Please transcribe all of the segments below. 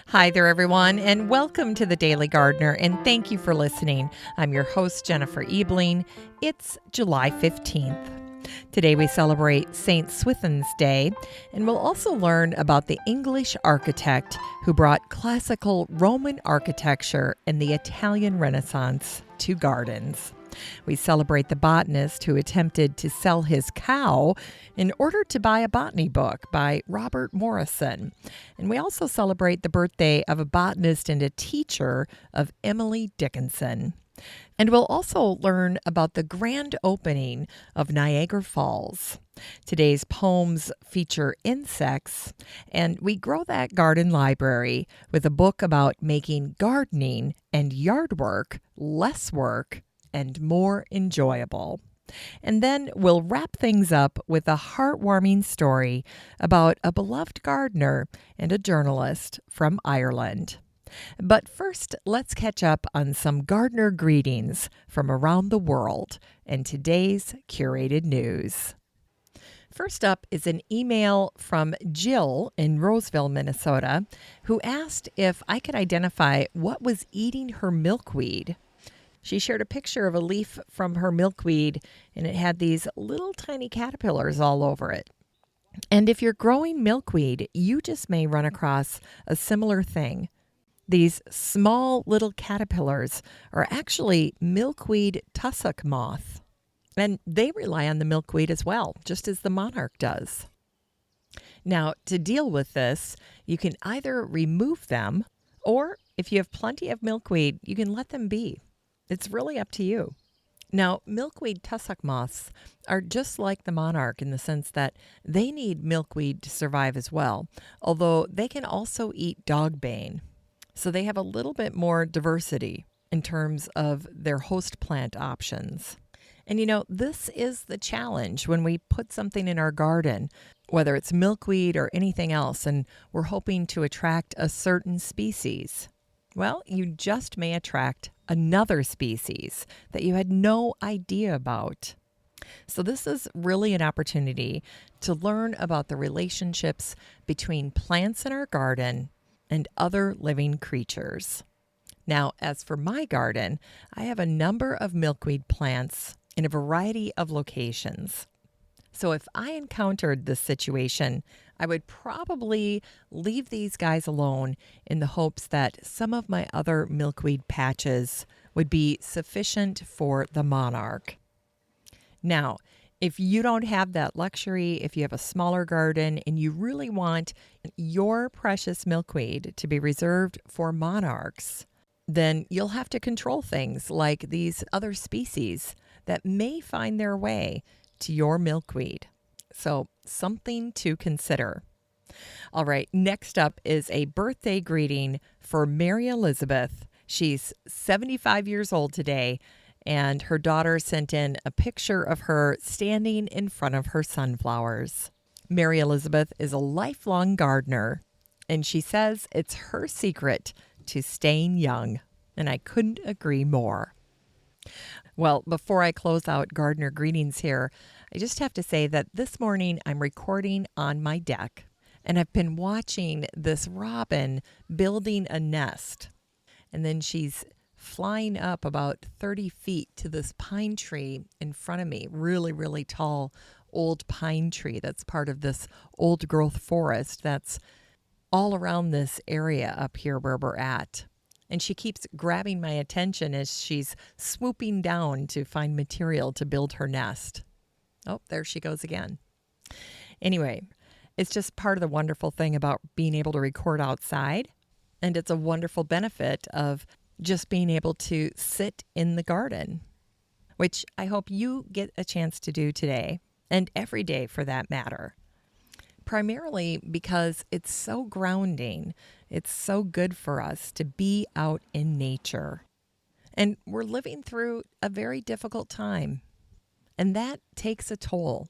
Hi there, everyone, and welcome to the Daily Gardener, and thank you for listening. I'm your host, Jennifer Ebling. It's July 15th. Today we celebrate Saint Swithin's Day, and we'll also learn about the English architect who brought classical Roman architecture and the Italian Renaissance to gardens. We celebrate the botanist who attempted to sell his cow in order to buy a botany book by Robert Morrison. And we also celebrate the birthday of a botanist and a teacher of Emily Dickinson. And we'll also learn about the grand opening of Niagara Falls. Today's poems feature insects, and we grow that garden library with a book about making gardening and yard work less work and more enjoyable. And then we'll wrap things up with a heartwarming story about a beloved gardener and a journalist from Ireland. But first, let's catch up on some gardener greetings from around the world and today's curated news. First up is an email from Jill in Roseville, Minnesota, who asked if I could identify what was eating her milkweed. She shared a picture of a leaf from her milkweed, and it had these little tiny caterpillars all over it. And if you're growing milkweed, you just may run across a similar thing. These small little caterpillars are actually milkweed tussock moth, and they rely on the milkweed as well, just as the monarch does. Now, to deal with this, you can either remove them, or if you have plenty of milkweed, you can let them be. It's really up to you. Now, milkweed tussock moths are just like the monarch in the sense that they need milkweed to survive as well, although they can also eat dogbane. So they have a little bit more diversity in terms of their host plant options. And this is the challenge when we put something in our garden, whether it's milkweed or anything else, and we're hoping to attract a certain species. Well, you just may attract another species that you had no idea about. So this is really an opportunity to learn about the relationships between plants in our garden and other living creatures. Now, as for my garden, I have a number of milkweed plants in a variety of locations. So if I encountered this situation, I would probably leave these guys alone in the hopes that some of my other milkweed patches would be sufficient for the monarch. Now, if you don't have that luxury, if you have a smaller garden and you really want your precious milkweed to be reserved for monarchs, then you'll have to control things like these other species that may find their way to your milkweed. So something to consider. All right, next up is a birthday greeting for Mary Elizabeth. She's 75 years old today, and her daughter sent in a picture of her standing in front of her sunflowers. Mary Elizabeth is a lifelong gardener, and she says it's her secret to staying young, and I couldn't agree more. Well, before I close out gardener greetings here, I just have to say that this morning I'm recording on my deck, and I've been watching this robin building a nest. And then she's flying up about 30 feet to this pine tree in front of me, really, really tall old pine tree that's part of this old growth forest that's all around this area up here where we're at. And she keeps grabbing my attention as she's swooping down to find material to build her nest. Oh, there she goes again. Anyway, it's just part of the wonderful thing about being able to record outside. And it's a wonderful benefit of just being able to sit in the garden, which I hope you get a chance to do today and every day for that matter. Primarily because it's so grounding. It's so good for us to be out in nature. And we're living through a very difficult time. And that takes a toll.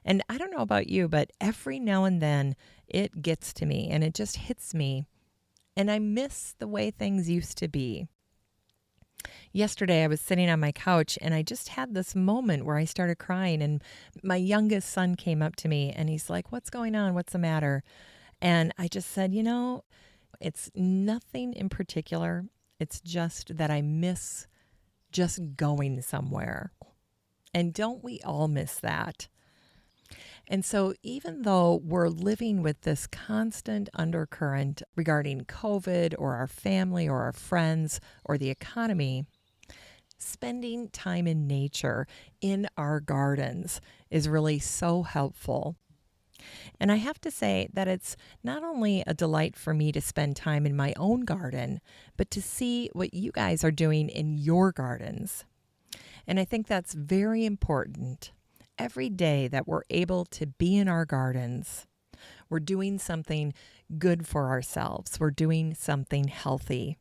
And I don't know about you, but every now and then it gets to me and it just hits me. And I miss the way things used to be. Yesterday, I was sitting on my couch and I just had this moment where I started crying. And my youngest son came up to me and he's like, "What's going on? What's the matter?" And I just said, it's nothing in particular. It's just that I miss just going somewhere. And don't we all miss that? And so even though we're living with this constant undercurrent regarding COVID or our family or our friends or the economy, spending time in nature in our gardens is really so helpful. And I have to say that it's not only a delight for me to spend time in my own garden, but to see what you guys are doing in your gardens. And I think that's very important. Every day that we're able to be in our gardens, we're doing something good for ourselves. We're doing something healthy.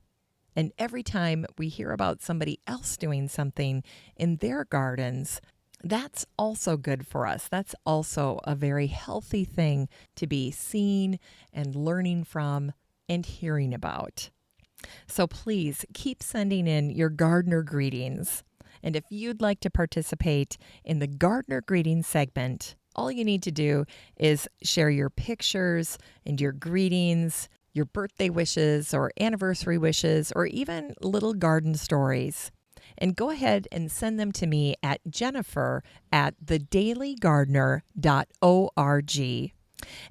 And every time we hear about somebody else doing something in their gardens, that's also good for us. That's also a very healthy thing to be seeing and learning from and hearing about. So please keep sending in your gardener greetings. And if you'd like to participate in the gardener greetings segment, all you need to do is share your pictures and your greetings, your birthday wishes or anniversary wishes, or even little garden stories. And go ahead and send them to me at jennifer@thedailygardener.org.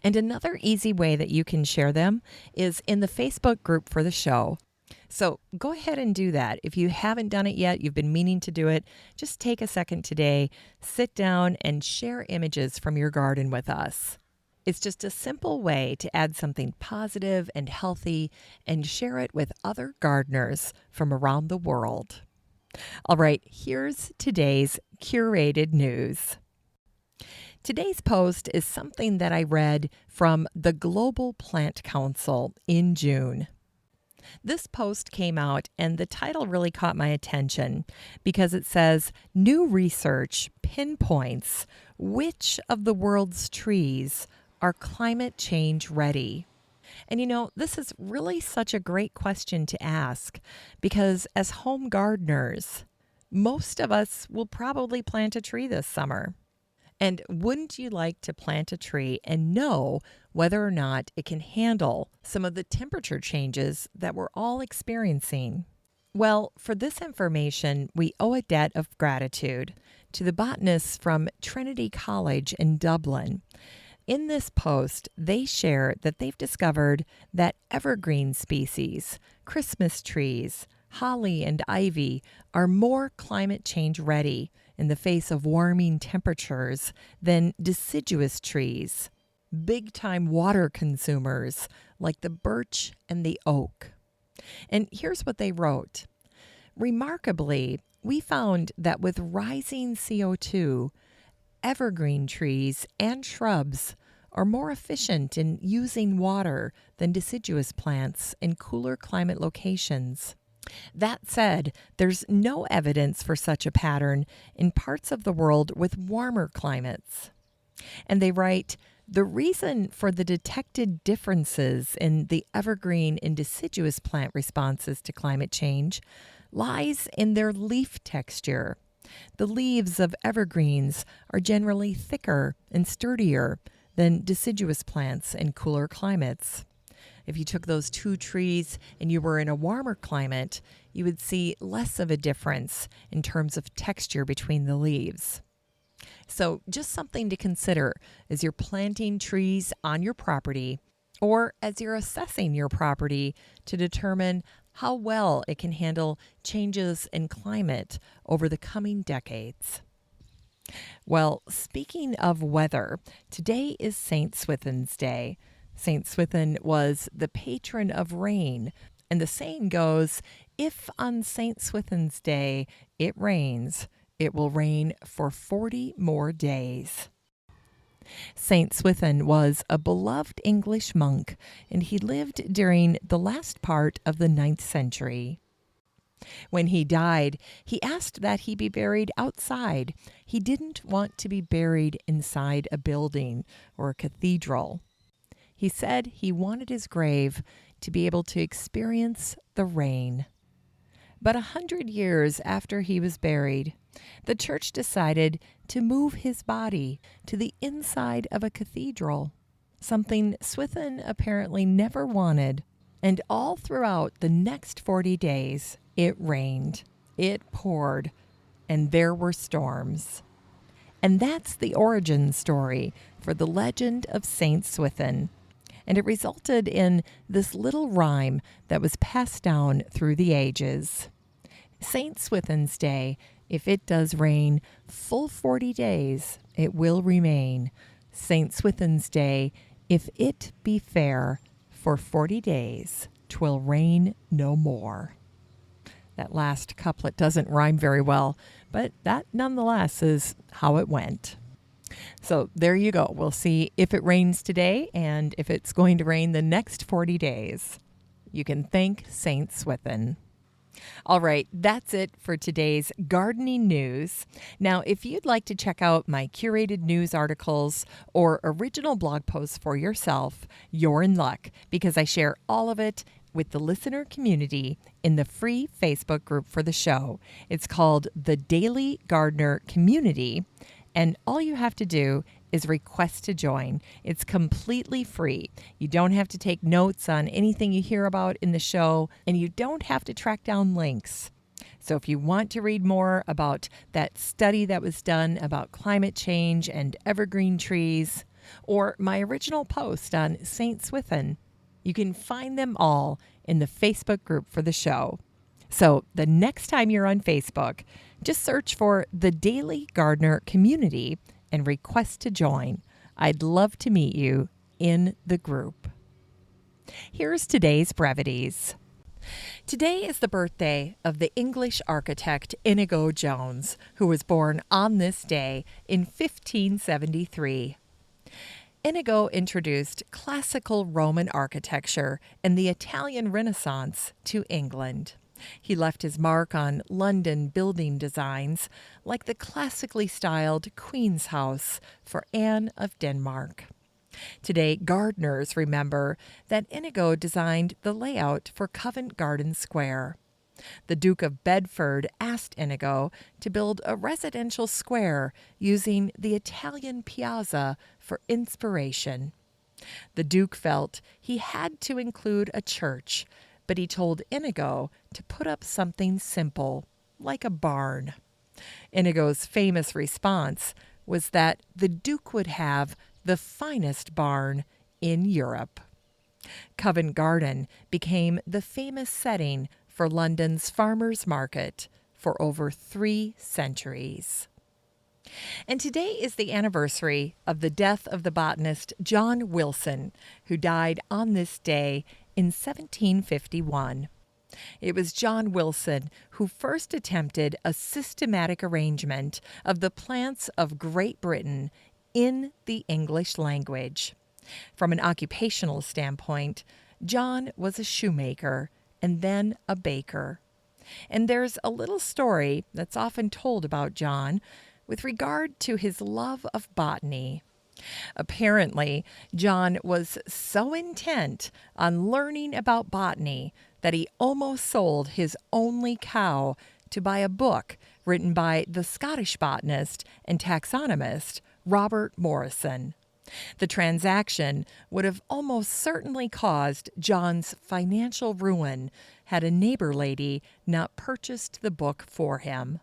And another easy way that you can share them is in the Facebook group for the show. So go ahead and do that. If you haven't done it yet, you've been meaning to do it, just take a second today, sit down and share images from your garden with us. It's just a simple way to add something positive and healthy and share it with other gardeners from around the world. All right, here's today's curated news. Today's post is something that I read from the Global Plant Council in June. This post came out and the title really caught my attention because it says, "New research pinpoints which of the world's trees are climate change ready." And this is really such a great question to ask because as home gardeners, most of us will probably plant a tree this summer. And wouldn't you like to plant a tree and know whether or not it can handle some of the temperature changes that we're all experiencing? Well, for this information, we owe a debt of gratitude to the botanists from Trinity College in Dublin. In this post, they share that they've discovered that evergreen species, Christmas trees, holly and ivy, are more climate change ready in the face of warming temperatures than deciduous trees, big-time water consumers like the birch and the oak. And here's what they wrote. Remarkably, we found that with rising CO2, evergreen trees and shrubs are more efficient in using water than deciduous plants in cooler climate locations. That said, there's no evidence for such a pattern in parts of the world with warmer climates. And they write, the reason for the detected differences in the evergreen and deciduous plant responses to climate change lies in their leaf texture. The leaves of evergreens are generally thicker and sturdier than deciduous plants in cooler climates. If you took those two trees and you were in a warmer climate, you would see less of a difference in terms of texture between the leaves. So just something to consider as you're planting trees on your property or as you're assessing your property to determine how well it can handle changes in climate over the coming decades. Well, speaking of weather, today is St. Swithin's Day. St. Swithin was the patron of rain, and the saying goes, if on St. Swithin's Day it rains, it will rain for 40 more days. St. Swithin was a beloved English monk, and he lived during the last part of the 9th century. When he died, he asked that he be buried outside. He didn't want to be buried inside a building or a cathedral. He said he wanted his grave to be able to experience the rain. But 100 years after he was buried, the church decided to move his body to the inside of a cathedral, something Swithin apparently never wanted. And all throughout the next 40 days, it rained, it poured, and there were storms. And that's the origin story for the legend of Saint Swithin. And it resulted in this little rhyme that was passed down through the ages. Saint Swithin's Day, if it does rain, full 40 days it will remain. Saint Swithin's Day, if it be fair, for 40 days 'twill rain no more. That last couplet doesn't rhyme very well, but that nonetheless is how it went. So there you go. We'll see if it rains today and if it's going to rain the next 40 days. You can thank Saint Swithin. All right, that's it for today's gardening news. Now, if you'd like to check out my curated news articles or original blog posts for yourself, you're in luck because I share all of it with the listener community in the free Facebook group for the show. It's called the Daily Gardener Community, and all you have to do is request to join. It's completely free. You don't have to take notes on anything you hear about in the show, and you don't have to track down links. So if you want to read more about that study that was done about climate change and evergreen trees, or my original post on Saint Swithin, you can find them all in the Facebook group for the show. So the next time you're on Facebook, just search for the Daily Gardener Community and request to join. I'd love to meet you in the group. Here's today's brevities. Today is the birthday of the English architect Inigo Jones, who was born on this day in 1573. Inigo introduced classical Roman architecture and the Italian Renaissance to England. He left his mark on London building designs like the classically styled Queen's House for Anne of Denmark. Today, gardeners remember that Inigo designed the layout for Covent Garden Square. The Duke of Bedford asked Inigo to build a residential square using the Italian piazza for inspiration. The Duke felt he had to include a church, but he told Inigo to put up something simple, like a barn. Inigo's famous response was that the Duke would have the finest barn in Europe. Covent Garden became the famous setting for London's farmers' market for over 3 centuries. And today is the anniversary of the death of the botanist John Wilson, who died on this day in 1751. It was John Wilson who first attempted a systematic arrangement of the plants of Great Britain in the English language. From an occupational standpoint, John was a shoemaker and then a baker. And there's a little story that's often told about John with regard to his love of botany. Apparently, John was so intent on learning about botany that he almost sold his only cow to buy a book written by the Scottish botanist and taxonomist Robert Morrison. The transaction would have almost certainly caused John's financial ruin had a neighbor lady not purchased the book for him.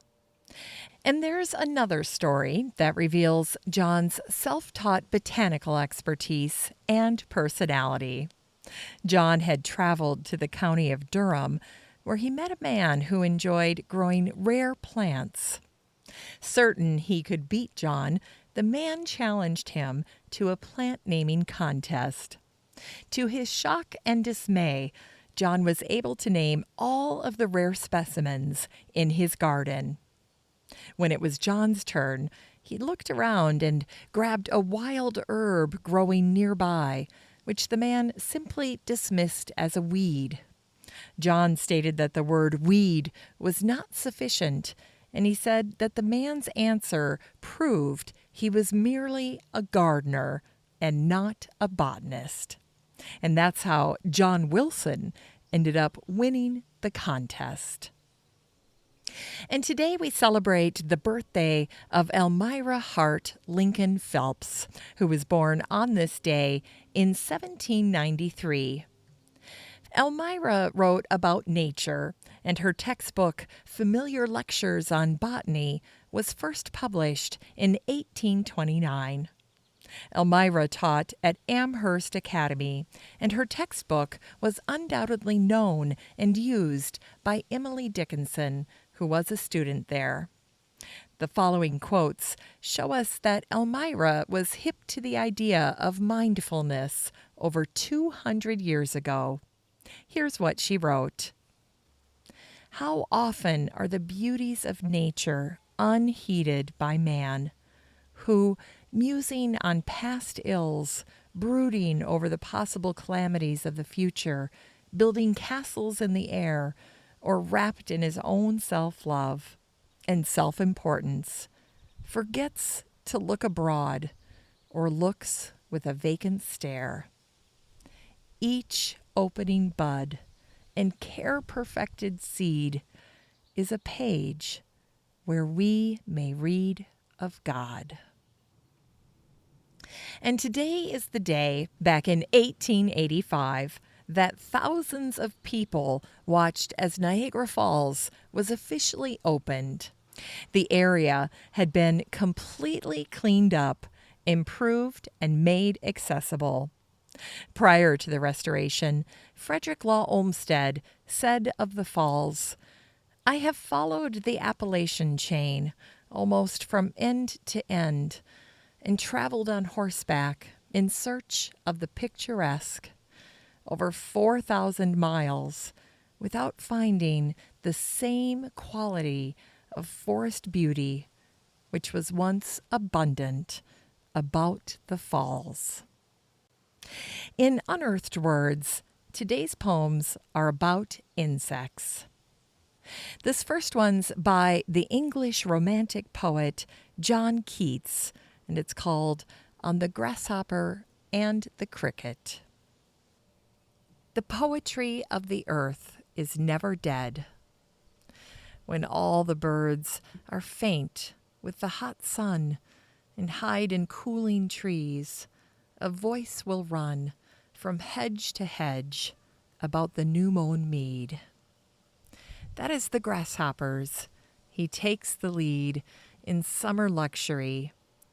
And there's another story that reveals John's self-taught botanical expertise and personality. John had traveled to the county of Durham, where he met a man who enjoyed growing rare plants. Certain he could beat John, the man challenged him to a plant naming contest. To his shock and dismay, John was able to name all of the rare specimens in his garden. When it was John's turn, he looked around and grabbed a wild herb growing nearby, which the man simply dismissed as a weed. John stated that the word weed was not sufficient, and he said that the man's answer proved he was merely a gardener and not a botanist. And that's how John Wilson ended up winning the contest. And today we celebrate the birthday of Almira Hart Lincoln Phelps, who was born on this day in 1793. Almira wrote about nature, and her textbook, Familiar Lectures on Botany, was first published in 1829. Almira taught at Amherst Academy, and her textbook was undoubtedly known and used by Emily Dickinson, who was a student there. The following quotes show us that Almira was hip to the idea of mindfulness over 200 years ago. Here's what she wrote. How often are the beauties of nature unheeded by man, who, musing on past ills, brooding over the possible calamities of the future, building castles in the air, or wrapped in his own self-love and self-importance, forgets to look abroad or looks with a vacant stare. Each opening bud and care-perfected seed is a page where we may read of God. And today is the day, back in 1885, that thousands of people watched as Niagara Falls was officially opened. The area had been completely cleaned up, improved, and made accessible. Prior to the restoration, Frederick Law Olmsted said of the falls, "I have followed the Appalachian chain almost from end to end, and traveled on horseback in search of the picturesque over 4,000 miles without finding the same quality of forest beauty which was once abundant about the falls." In unearthed words, today's poems are about insects. This first one's by the English Romantic poet John Keats, and it's called On the Grasshopper and the Cricket. The poetry of the earth is never dead. When all the birds are faint with the hot sun and hide in cooling trees, a voice will run from hedge to hedge about the new-mown mead. That is the grasshopper's. He takes the lead in summer luxury.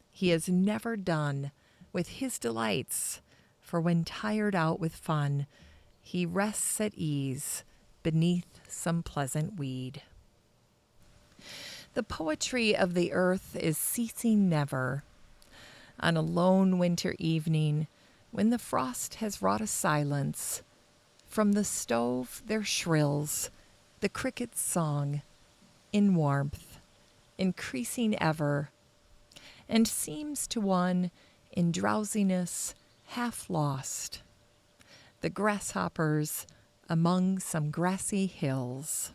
He is never done with his delights, for when tired out with fun, he rests at ease beneath some pleasant weed. The poetry of the earth is ceasing never. On a lone winter evening, when the frost has wrought a silence, from the stove there shrills the cricket's song in warmth, increasing ever, and seems to one in drowsiness half lost, the grasshoppers among some grassy hills.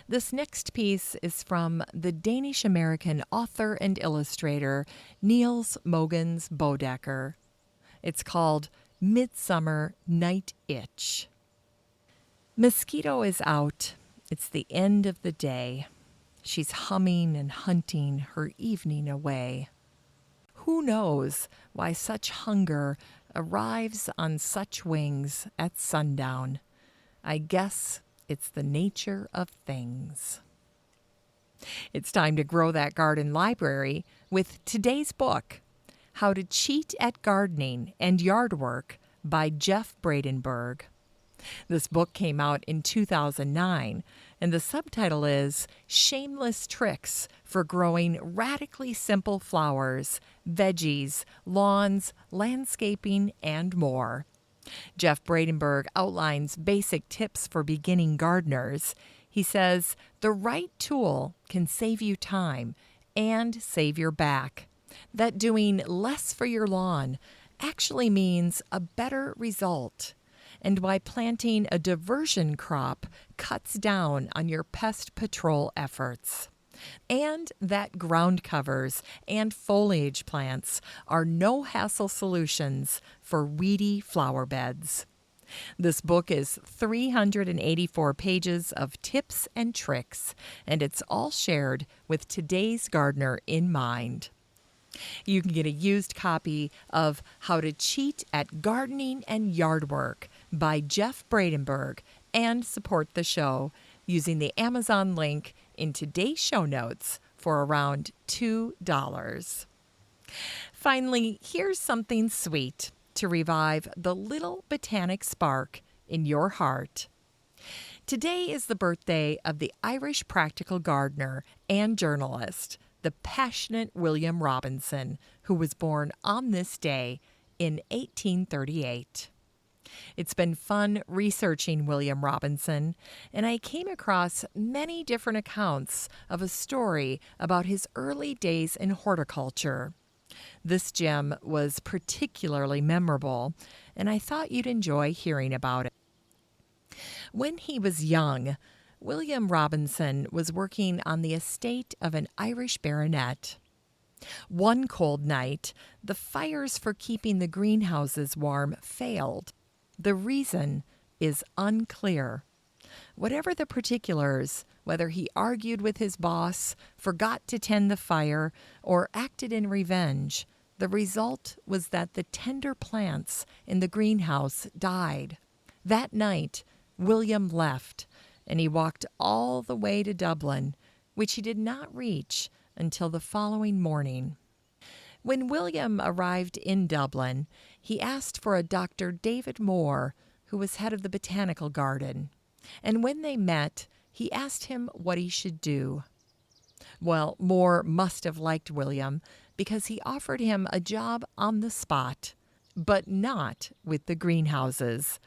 This next piece is from the Danish-American author and illustrator Niels Mogens Bodecker. It's called Midsummer Night Itch. Mosquito is out. It's the end of the day. She's humming and hunting her evening away. Who knows why such hunger arrives on such wings at sundown? I guess it's the nature of things. It's time to grow that garden library with today's book, How to Cheat at Gardening and Yard Work by Jeff Bradenberg. This book came out in 2009, and the subtitle is Shameless Tricks for Growing Radically Simple Flowers, Veggies, Lawns, Landscaping, and More. Jeff Bradenberg outlines basic tips for beginning gardeners. He says the right tool can save you time and save your back. That doing less for your lawn actually means a better result. And why planting a diversion crop cuts down on your pest patrol efforts. And that ground covers and foliage plants are no-hassle solutions for weedy flower beds. This book is 384 pages of tips and tricks, and it's all shared with today's gardener in mind. You can get a used copy of How to Cheat at Gardening and Yard Work by Jeff Bradenberg and support the show using the Amazon link in today's show notes for around $2. Finally, here's something sweet to revive the little botanic spark in your heart. Today is the birthday of the Irish practical gardener and journalist, the passionate William Robinson, who was born on this day in 1838. It's been fun researching William Robinson, and I came across many different accounts of a story about his early days in horticulture. This gem was particularly memorable, and I thought you'd enjoy hearing about it. When he was young, William Robinson was working on the estate of an Irish baronet. One cold night, the fires for keeping the greenhouses warm failed. The reason is unclear. Whatever the particulars, whether he argued with his boss, forgot to tend the fire, or acted in revenge, the result was that the tender plants in the greenhouse died. That night, William left, and he walked all the way to Dublin, which he did not reach until the following morning. When William arrived in Dublin, he asked for a Dr. David Moore, who was head of the botanical garden. And when they met, he asked him what he should do. Well, Moore must have liked William because he offered him a job on the spot, but not with the greenhouses.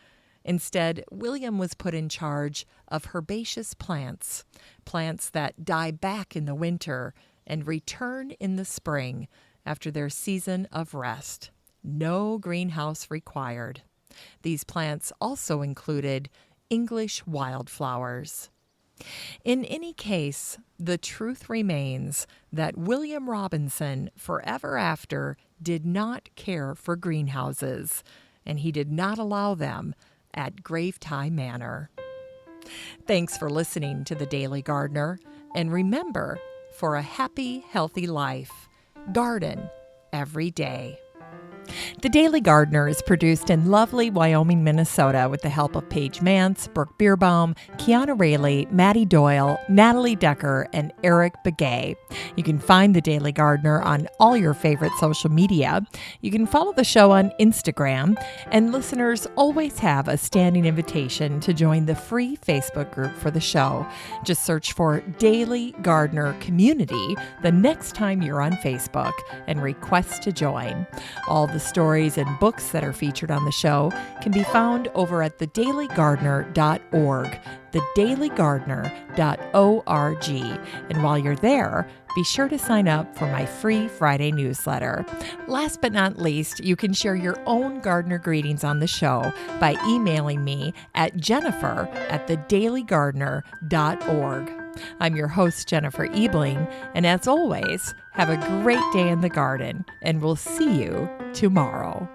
Instead, William was put in charge of herbaceous plants, plants that die back in the winter and return in the spring after their season of rest. No greenhouse required. These plants also included English wildflowers. In any case, the truth remains that William Robinson, forever after, did not care for greenhouses, and he did not allow them at Gravetye Manor. Thanks for listening to The Daily Gardener, and remember, for a happy, healthy life, garden every day. The Daily Gardener is produced in lovely Wyoming, Minnesota with the help of Paige Mance, Brooke Bierbaum, Kiana Rayleigh, Maddie Doyle, Natalie Decker, and Eric Begay. You can find The Daily Gardener on all your favorite social media. You can follow the show on Instagram, and listeners always have a standing invitation to join the free Facebook group for the show. Just search for Daily Gardener Community the next time you're on Facebook and request to join. All the stories and books that are featured on the show can be found over at thedailygardener.org, thedailygardener.org. And while you're there, be sure to sign up for my free Friday newsletter. Last but not least, you can share your own gardener greetings on the show by emailing me at jennifer@thedailygardener.org. I'm your host, Jennifer Ebling, and as always, have a great day in the garden, and we'll see you tomorrow.